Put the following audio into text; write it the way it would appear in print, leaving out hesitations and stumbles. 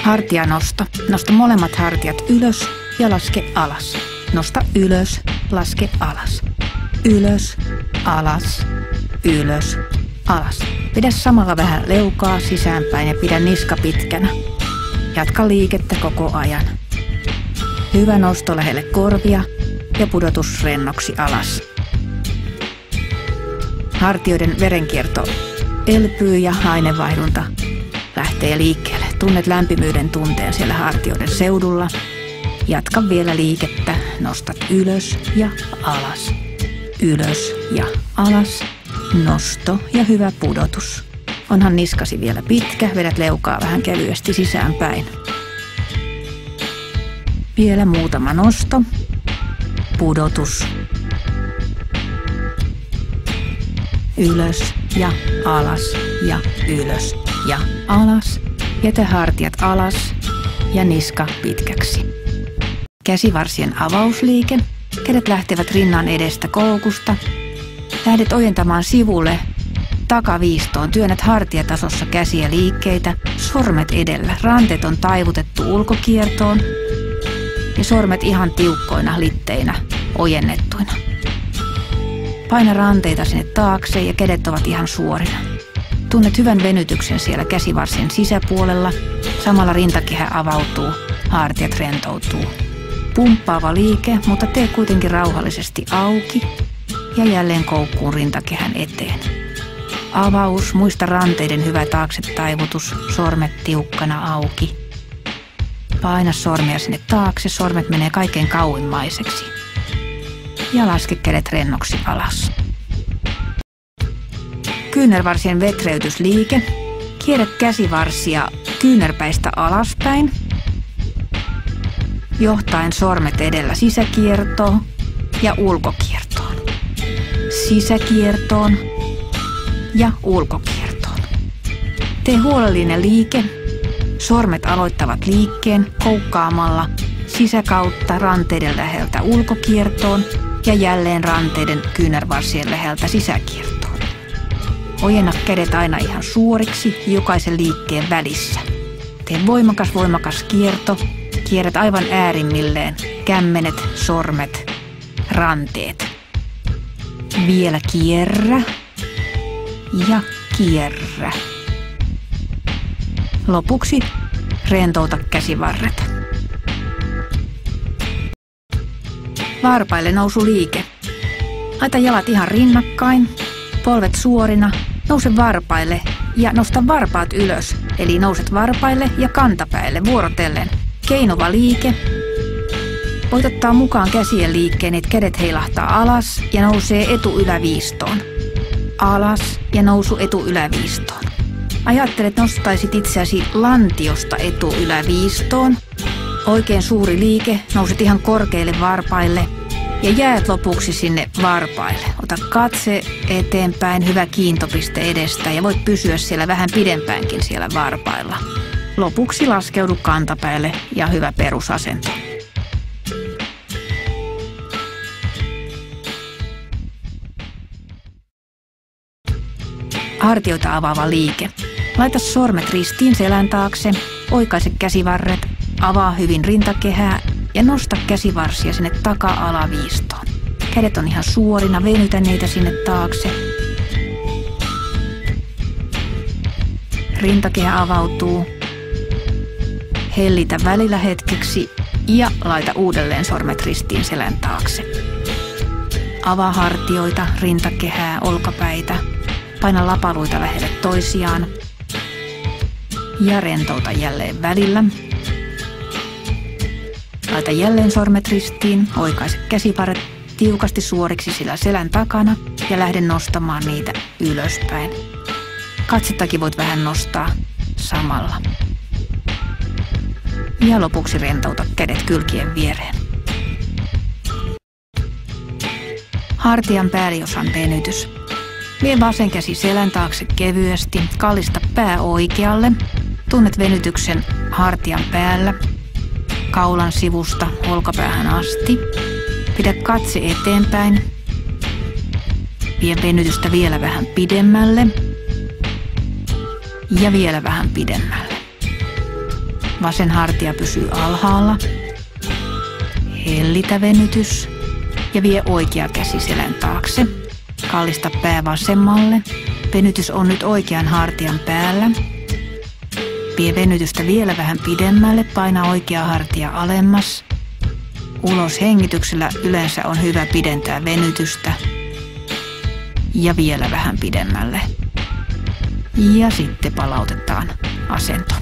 Hartianosto. Nosta molemmat hartiat ylös ja laske alas. Nosta ylös, laske alas. Ylös, alas, ylös, alas. Pidä samalla vähän leukaa sisäänpäin ja pidä niska pitkänä. Jatka liikettä koko ajan. Hyvä nosto lähelle korvia ja pudotus rennoksi alas. Hartioiden verenkierto elpyy ja aineenvaihdunta lähtee liikkeelle. Tunnet lämpimyyden tunteen siellä hartioiden seudulla. Jatka vielä liikettä. Nostat ylös ja alas. Ylös ja alas. Nosto ja hyvä pudotus. Onhan niskasi vielä pitkä. Vedät leukaa vähän kevyesti sisäänpäin. Vielä muutama nosto. Pudotus. Ylös ja alas ja ylös ja alas. Jätä hartiat alas ja niska pitkäksi. Käsivarsien avausliike. Kädet lähtevät rinnan edestä koukusta. Lähdet ojentamaan sivulle takaviistoon. Työnnät hartiatasossa käsiä liikkeitä. Sormet edellä. Ranteet on taivutettu ulkokiertoon. Ja sormet ihan tiukkoina litteinä, ojennettuina. Paina ranteita sinne taakse ja kädet ovat ihan suorina. Tunnet hyvän venytyksen siellä käsivarsien sisäpuolella. Samalla rintakehä avautuu, hartiat rentoutuu. Pumppaava liike, mutta tee kuitenkin rauhallisesti auki ja jälleen koukkuun rintakehän eteen. Avaus, muista ranteiden hyvä taakse taivutus, sormet tiukkana auki. Paina sormia sinne taakse, sormet menee kaikkein kauimmaiseksi. Ja laske kädet rennoksi alas. Kyynärvarsien vetreytysliike. Kierrä käsivarsia kyynärpäistä alaspäin. Johtaen sormet edellä sisäkiertoon ja ulkokiertoon. Sisäkiertoon ja ulkokiertoon. Tee huolellinen liike. Sormet aloittavat liikkeen koukkaamalla sisäkautta ranteiden läheltä ulkokiertoon ja jälleen ranteiden kyynärvarsien läheltä sisäkiertoon. Ojenna kädet aina ihan suoriksi jokaisen liikkeen välissä. Tee voimakas kierto. Kierrät aivan äärimmilleen. Kämmenet, sormet, ranteet. Vielä kierrä ja kierrä. Lopuksi rentouta käsivarret. Varpaille nousuliike. Laita jalat ihan rinnakkain, polvet suorina, nouse varpaille ja nosta varpaat ylös. Eli nouset varpaille ja kantapäille vuorotellen. Keinova liike. Voit ottaa mukaan käsien liikkeen, että kädet heilahtaa alas ja nousee etuyläviistoon. Alas ja nousu etuyläviistoon. Ajattele, että nostaisit itseäsi lantiosta etuyläviistoon. Oikein suuri liike, nouset ihan korkeille varpaille ja jäät lopuksi sinne varpaille. Ota katse eteenpäin, hyvä kiintopiste edestä ja voit pysyä siellä vähän pidempäänkin siellä varpailla. Lopuksi laskeudu kantapäälle ja hyvä perusasento. Hartioita avaava liike. Laita sormet ristiin selän taakse, oikaise käsivarret, avaa hyvin rintakehää ja nosta käsivarsia sinne taka-alaviistoon. Kädet on ihan suorina, venytä niitä sinne taakse. Rintakehä avautuu. Hellitä välillä hetkeksi ja laita uudelleen sormet ristiin selän taakse. Avaa hartioita, rintakehää, olkapäitä. Paina lapaluita lähelle toisiaan. Ja rentouta jälleen välillä. Laita jälleen sormet ristiin, oikaise käsiparet tiukasti suoriksi sillä selän takana ja lähde nostamaan niitä ylöspäin. Katsettakin voit vähän nostaa samalla. Ja lopuksi rentouta kädet kylkien viereen. Hartian pääliosan venytys. Vie vasen käsi selän taakse kevyesti, kallista pää oikealle. Tunnet venytyksen hartian päällä, kaulan sivusta olkapäähän asti. Pidä katse eteenpäin. Vie venytystä vielä vähän pidemmälle. Ja vielä vähän pidemmälle. Vasen hartia pysyy alhaalla. Hellitä venytys ja vie oikea käsi selän taakse. Kallista pää vasemmalle. Venytys on nyt oikean hartian päällä. Vie venytystä vielä vähän pidemmälle, paina oikea hartia alemmas. Ulos hengityksellä yleensä on hyvä pidentää venytystä. Ja vielä vähän pidemmälle. Ja sitten palautetaan asento.